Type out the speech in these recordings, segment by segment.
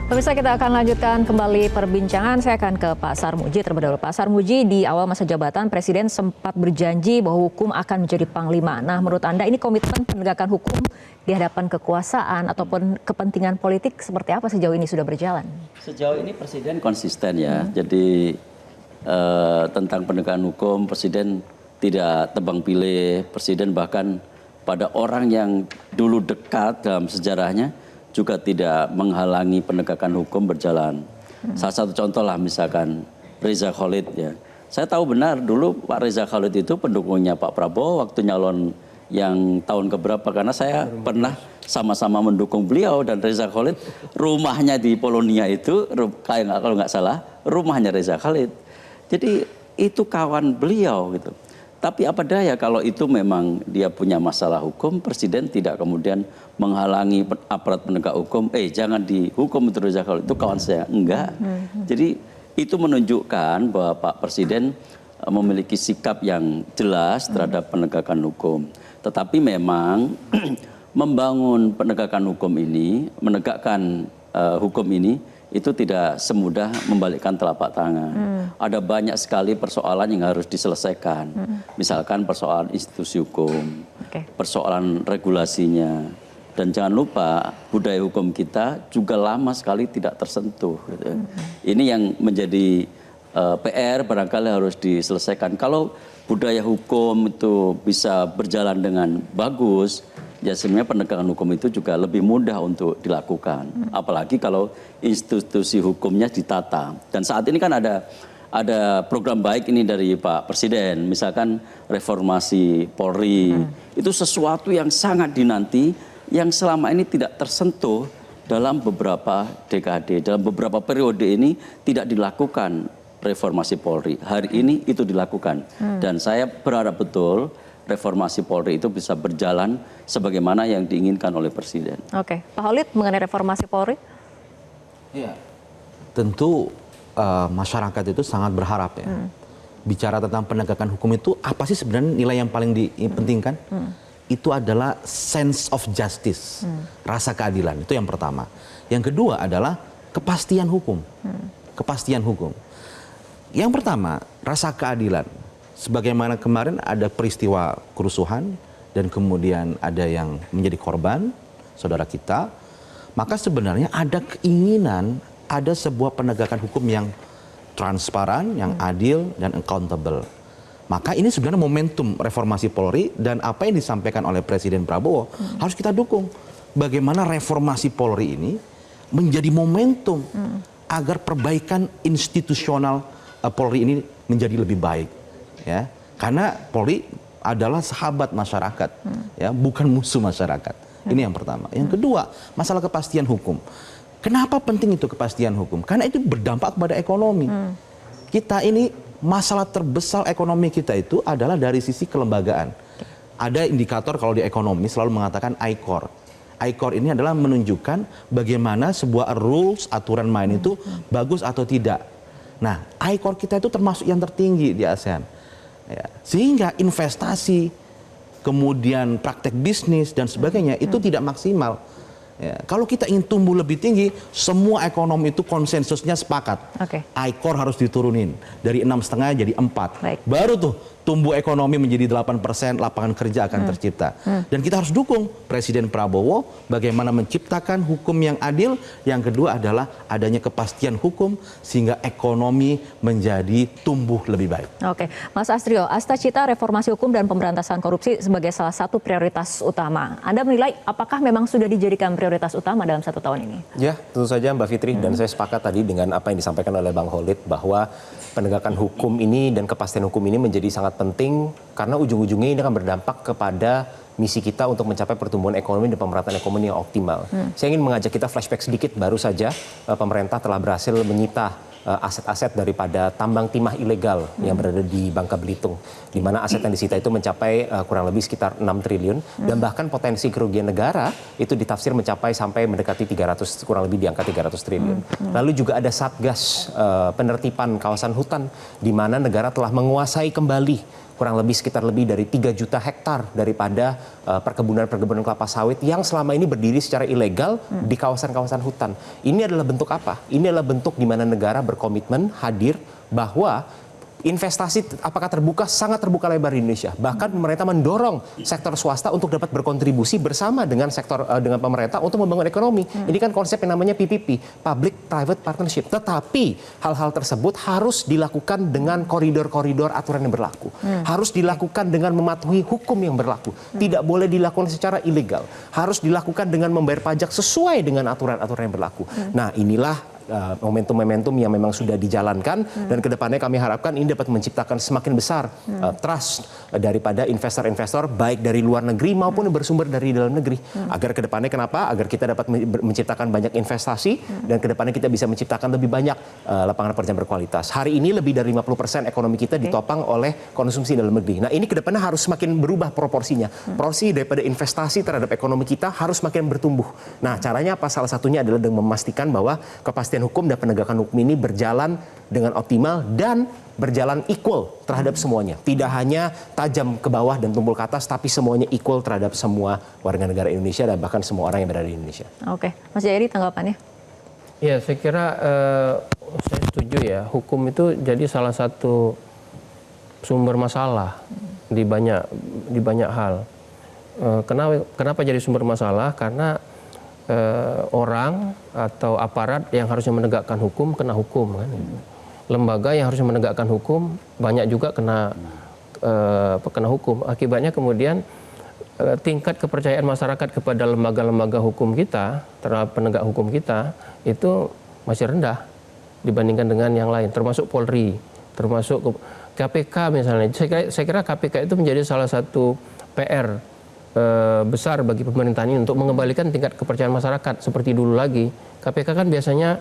Pemirsa, kita akan lanjutkan kembali perbincangan. Saya akan ke Pak Sarmuji terlebih dahulu. Pak Sarmuji, di awal masa jabatan Presiden sempat berjanji bahwa hukum akan menjadi panglima. Nah, menurut Anda ini komitmen penegakan hukum di hadapan kekuasaan ataupun kepentingan politik seperti apa sejauh ini sudah berjalan? Sejauh ini Presiden konsisten ya. Jadi tentang penegakan hukum Presiden tidak tebang pilih. Presiden bahkan pada orang yang dulu dekat dalam sejarahnya juga tidak menghalangi penegakan hukum berjalan. Salah satu contoh lah misalkan Reza Khalid ya. Saya tahu benar dulu Pak Reza Khalid itu pendukungnya Pak Prabowo waktu nyalon yang tahun keberapa, karena saya pernah sama-sama mendukung beliau, dan Reza Khalid rumahnya di Polonia itu kalau nggak salah rumahnya Reza Khalid. Jadi itu kawan beliau gitu. Tapi apa daya kalau itu memang dia punya masalah hukum, Presiden tidak kemudian menghalangi aparat penegak hukum, jangan dihukum itu Reza Khalid, itu kawan saya. Enggak. Jadi itu menunjukkan bahwa Pak Presiden memiliki sikap yang jelas terhadap penegakan hukum. Tetapi memang membangun penegakan hukum ini, menegakkan hukum ini, itu tidak semudah membalikkan telapak tangan. Ada banyak sekali persoalan yang harus diselesaikan. Misalkan persoalan institusi hukum, persoalan regulasinya. Dan jangan lupa budaya hukum kita juga lama sekali tidak tersentuh. Gitu. Ini yang menjadi PR barangkali harus diselesaikan. Kalau budaya hukum itu bisa berjalan dengan bagus, ya sebenarnya penegakan hukum itu juga lebih mudah untuk dilakukan. Apalagi kalau institusi hukumnya ditata. Dan saat ini kan ada program baik ini dari Pak Presiden. Misalkan reformasi Polri. Itu sesuatu yang sangat dinanti, yang selama ini tidak tersentuh dalam beberapa dekade. Dalam beberapa periode ini tidak dilakukan reformasi Polri. Hari ini itu dilakukan. Dan saya berharap betul reformasi Polri itu bisa berjalan sebagaimana yang diinginkan oleh Presiden. Oke, Pak Khalid mengenai reformasi Polri? Iya, tentu masyarakat itu sangat berharap ya. Bicara tentang penegakan hukum itu apa sih sebenarnya nilai yang paling dipentingkan? Itu adalah sense of justice, rasa keadilan, itu yang pertama. Yang kedua adalah kepastian hukum, kepastian hukum. Yang pertama, rasa keadilan. Sebagaimana kemarin ada peristiwa kerusuhan dan kemudian ada yang menjadi korban, saudara kita, maka sebenarnya ada keinginan ada sebuah penegakan hukum yang transparan, yang adil dan accountable. Maka ini sebenarnya momentum reformasi Polri, dan apa yang disampaikan oleh Presiden Prabowo harus kita dukung. Bagaimana reformasi Polri ini menjadi momentum agar perbaikan institusional Polri ini menjadi lebih baik. Ya, karena Polri adalah sahabat masyarakat, ya, bukan musuh masyarakat. Ini yang pertama. Yang kedua, masalah kepastian hukum. Kenapa penting itu kepastian hukum? Karena itu berdampak pada ekonomi. Kita ini masalah terbesar ekonomi kita itu adalah dari sisi kelembagaan. Ada indikator kalau di ekonomi selalu mengatakan I-Core. I-Core ini adalah menunjukkan bagaimana sebuah rules, aturan main itu bagus atau tidak. Nah, I-Core kita itu termasuk yang tertinggi di ASEAN. Ya, sehingga investasi, kemudian praktek bisnis dan sebagainya itu tidak maksimal. Ya, kalau kita ingin tumbuh lebih tinggi, semua ekonomi itu konsensusnya sepakat. I-Core harus diturunin dari 6,5 jadi 4. Baru tuh tumbuh ekonomi menjadi 8%, lapangan kerja akan tercipta. Dan kita harus dukung Presiden Prabowo bagaimana menciptakan hukum yang adil. Yang kedua adalah adanya kepastian hukum sehingga ekonomi menjadi tumbuh lebih baik. Oke, Mas Astrio, Astacita reformasi hukum dan pemberantasan korupsi sebagai salah satu prioritas utama. Anda menilai apakah memang sudah dijadikan prioritas utama dalam 1 tahun ini? Ya, tentu saja Mbak Fitri, dan saya sepakat tadi dengan apa yang disampaikan oleh Bang Khalid bahwa penegakan hukum ini dan kepastian hukum ini menjadi sangat penting karena ujung-ujungnya ini akan berdampak kepada misi kita untuk mencapai pertumbuhan ekonomi dan pemerataan ekonomi yang optimal. Saya ingin mengajak kita flashback sedikit, baru saja pemerintah telah berhasil menyita aset-aset daripada tambang timah ilegal yang berada di Bangka Belitung, di mana aset yang disita itu mencapai kurang lebih sekitar 6 triliun dan bahkan potensi kerugian negara itu ditafsir mencapai sampai mendekati 300, kurang lebih di angka 300 triliun. Lalu juga ada Satgas penertiban kawasan hutan, di mana negara telah menguasai kembali kurang lebih sekitar lebih dari 3 juta hektar daripada perkebunan kelapa sawit yang selama ini berdiri secara ilegal di kawasan-kawasan hutan. Ini adalah bentuk apa? Ini adalah bentuk di mana negara berkomitmen hadir bahwa investasi apakah terbuka, sangat terbuka lebar di Indonesia. Bahkan pemerintah mendorong sektor swasta untuk dapat berkontribusi bersama dengan dengan pemerintah untuk membangun ekonomi. Ini kan konsep yang namanya PPP, Public Private Partnership. Tetapi hal-hal tersebut harus dilakukan dengan koridor-koridor aturan yang berlaku. Harus dilakukan dengan mematuhi hukum yang berlaku. Tidak boleh dilakukan secara ilegal. Harus dilakukan dengan membayar pajak sesuai dengan aturan-aturan yang berlaku. Nah, inilah momentum-momentum yang memang sudah dijalankan dan kedepannya kami harapkan ini dapat menciptakan semakin besar trust daripada investor-investor baik dari luar negeri maupun bersumber dari dalam negeri. Agar kedepannya kenapa? Agar kita dapat menciptakan banyak investasi dan kedepannya kita bisa menciptakan lebih banyak lapangan pekerjaan berkualitas. Hari ini lebih dari 50% ekonomi kita ditopang oleh konsumsi dalam negeri. Nah, ini kedepannya harus semakin berubah proporsinya. Porsi daripada investasi terhadap ekonomi kita harus semakin bertumbuh. Nah, caranya apa? Salah satunya adalah dengan memastikan bahwa kepastian hukum dan penegakan hukum ini berjalan dengan optimal dan berjalan equal terhadap semuanya. Tidak hanya tajam ke bawah dan tumpul ke atas, tapi semuanya equal terhadap semua warga negara Indonesia dan bahkan semua orang yang berada di Indonesia. Oke, Mas Jayadi tanggapannya? Ya, saya kira saya setuju ya. Hukum itu jadi salah satu sumber masalah di banyak hal. Kenapa jadi sumber masalah? Karena orang atau aparat yang harusnya menegakkan hukum kena hukum kan. Lembaga yang harusnya menegakkan hukum banyak juga kena hukum. Akibatnya kemudian tingkat kepercayaan masyarakat kepada lembaga-lembaga hukum kita, terhadap penegak hukum kita itu masih rendah dibandingkan dengan yang lain, termasuk Polri, termasuk KPK misalnya. Saya kira KPK itu menjadi salah satu PR besar bagi pemerintah ini untuk mengembalikan tingkat kepercayaan masyarakat seperti dulu lagi. KPK kan biasanya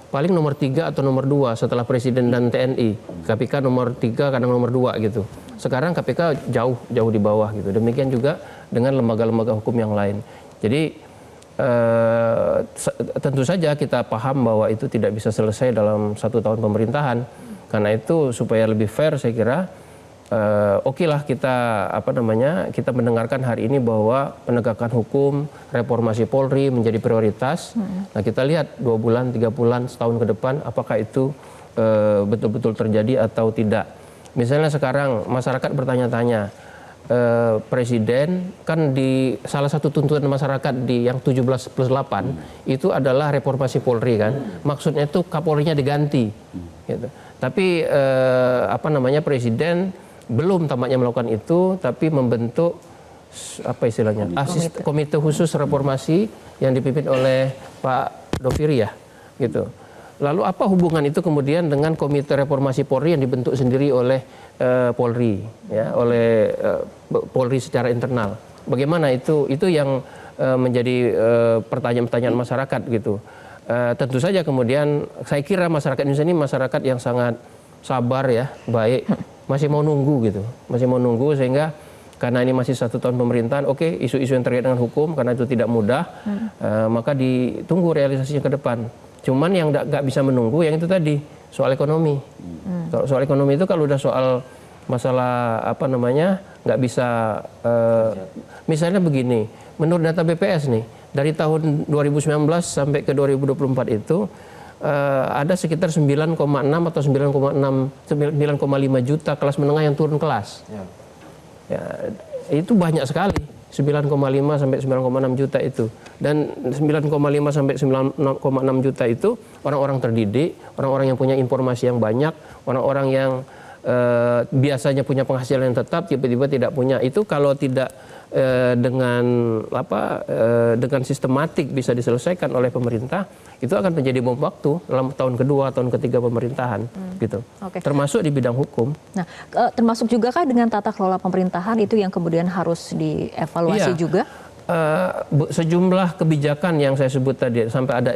paling nomor 3 atau nomor 2 setelah Presiden dan TNI. KPK nomor 3 kadang nomor 2 gitu. Sekarang KPK jauh di bawah gitu. Demikian juga dengan lembaga-lembaga hukum yang lain. Jadi tentu saja kita paham bahwa itu tidak bisa selesai dalam 1 tahun pemerintahan. Karena itu supaya lebih fair saya kira okelah kita kita mendengarkan hari ini bahwa penegakan hukum, reformasi Polri menjadi prioritas. Nah, kita lihat 2 bulan, 3 bulan, setahun ke depan apakah itu betul-betul terjadi atau tidak. Misalnya sekarang masyarakat bertanya-tanya, Presiden kan di salah satu tuntutan masyarakat di yang 17+8 itu adalah reformasi Polri kan. Maksudnya itu Kapolrinya diganti. Gitu. Tapi Presiden belum tampaknya melakukan itu, tapi membentuk komite khusus reformasi yang dipimpin oleh Pak Doviri ya, gitu. Lalu apa hubungan itu kemudian dengan komite reformasi Polri yang dibentuk sendiri oleh Polri, ya, oleh Polri secara internal? Bagaimana itu yang menjadi pertanyaan-pertanyaan masyarakat gitu. Tentu saja kemudian saya kira masyarakat Indonesia ini masyarakat yang sangat sabar ya, baik. Masih mau nunggu gitu, sehingga karena ini masih 1 tahun pemerintahan, oke, isu-isu yang terkait dengan hukum karena itu tidak mudah, maka ditunggu realisasinya ke depan. Cuman yang nggak bisa menunggu yang itu tadi soal ekonomi. Kalau soal ekonomi itu kalau udah soal masalah nggak bisa, misalnya begini, menurut data BPS nih dari tahun 2019 sampai ke 2024 itu ada sekitar 9,6 atau 9,5 juta kelas menengah yang turun kelas. Ya, itu banyak sekali, 9,5 sampai 9,6 juta itu. Dan 9,5 sampai 9,6 juta itu orang-orang terdidik, orang-orang yang punya informasi yang banyak, orang-orang yang biasanya punya penghasilan yang tetap, tiba-tiba tidak punya. Itu kalau tidak dengan sistematik bisa diselesaikan oleh pemerintah, itu akan menjadi bom waktu dalam tahun kedua, tahun ketiga pemerintahan, gitu. Okay. Termasuk di bidang hukum. Nah, termasuk juga kah dengan tata kelola pemerintahan itu yang kemudian harus dievaluasi juga? Sejumlah kebijakan yang saya sebut tadi sampai ada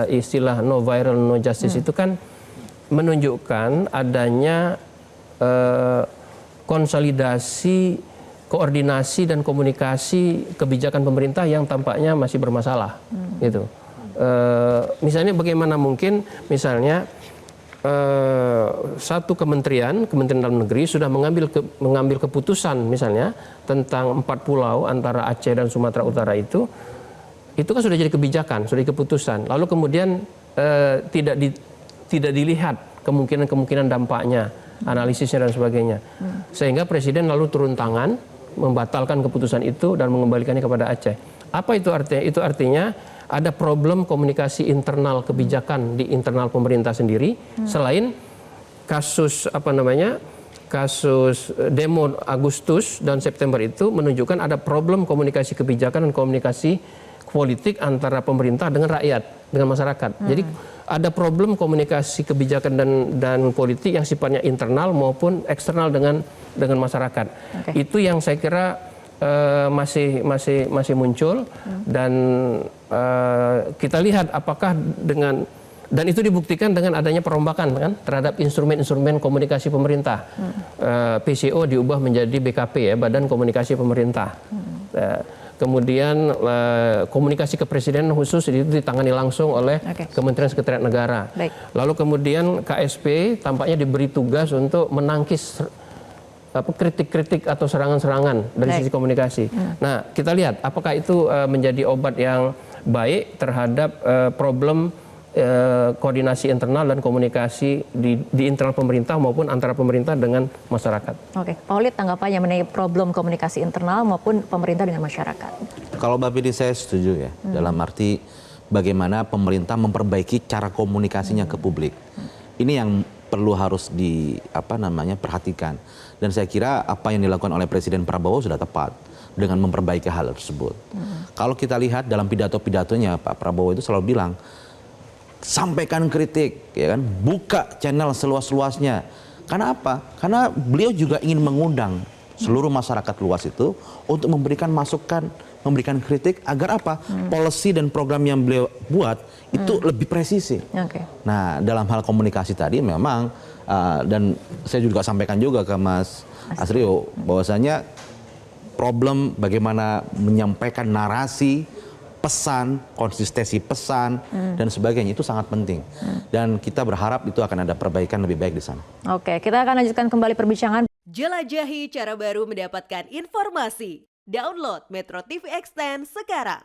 istilah no viral no justice itu kan menunjukkan adanya konsolidasi, koordinasi dan komunikasi kebijakan pemerintah yang tampaknya masih bermasalah, gitu. Misalnya bagaimana mungkin misalnya satu Kementerian Dalam Negeri sudah mengambil keputusan misalnya tentang 4 pulau antara Aceh dan Sumatera Utara itu kan sudah jadi kebijakan, sudah jadi keputusan. Lalu kemudian tidak dilihat kemungkinan dampaknya, analisisnya dan sebagainya. Sehingga Presiden lalu turun tangan, membatalkan keputusan itu dan mengembalikannya kepada Aceh. Apa itu artinya? Itu artinya ada problem komunikasi internal kebijakan di internal pemerintah sendiri, selain kasus kasus demo Agustus dan September itu menunjukkan ada problem komunikasi kebijakan dan komunikasi politik antara pemerintah dengan rakyat, dengan masyarakat. Jadi ada problem komunikasi kebijakan dan politik yang sifatnya internal maupun eksternal dengan masyarakat. Itu yang saya kira masih muncul, dan kita lihat apakah dan itu dibuktikan dengan adanya perombakan kan terhadap instrumen-instrumen komunikasi pemerintah. PCO diubah menjadi BKP ya, Badan Komunikasi Pemerintah. Kemudian komunikasi kepresidenan khusus itu ditangani langsung oleh Kementerian Sekretariat Negara. Lalu kemudian KSP tampaknya diberi tugas untuk menangkis kritik-kritik atau serangan-serangan dari sisi komunikasi. Nah, kita lihat apakah itu menjadi obat yang baik terhadap problem koordinasi internal dan komunikasi di internal pemerintah maupun antara pemerintah dengan masyarakat. Oke, Pak Holid, tanggapannya mengenai problem komunikasi internal maupun pemerintah dengan masyarakat. Kalau Mbak Fitri saya setuju ya, dalam arti bagaimana pemerintah memperbaiki cara komunikasinya ke publik. Ini yang perlu harus perhatikan. Dan saya kira apa yang dilakukan oleh Presiden Prabowo sudah tepat dengan memperbaiki hal tersebut. Kalau kita lihat dalam pidato-pidatonya, Pak Prabowo itu selalu bilang, sampaikan kritik, ya kan, buka channel seluas-luasnya. Karena apa? Karena beliau juga ingin mengundang seluruh masyarakat luas itu untuk memberikan masukan, memberikan kritik agar apa? Policy dan program yang beliau buat itu lebih presisi. Nah, dalam hal komunikasi tadi memang dan saya juga sampaikan juga ke Mas Asrio bahwasanya problem bagaimana menyampaikan narasi, pesan, konsistensi pesan dan sebagainya itu sangat penting. Dan kita berharap itu akan ada perbaikan lebih baik di sana. Oke, kita akan lanjutkan kembali perbincangan. Jelajahi cara baru mendapatkan informasi. Download Metro TV Extend sekarang.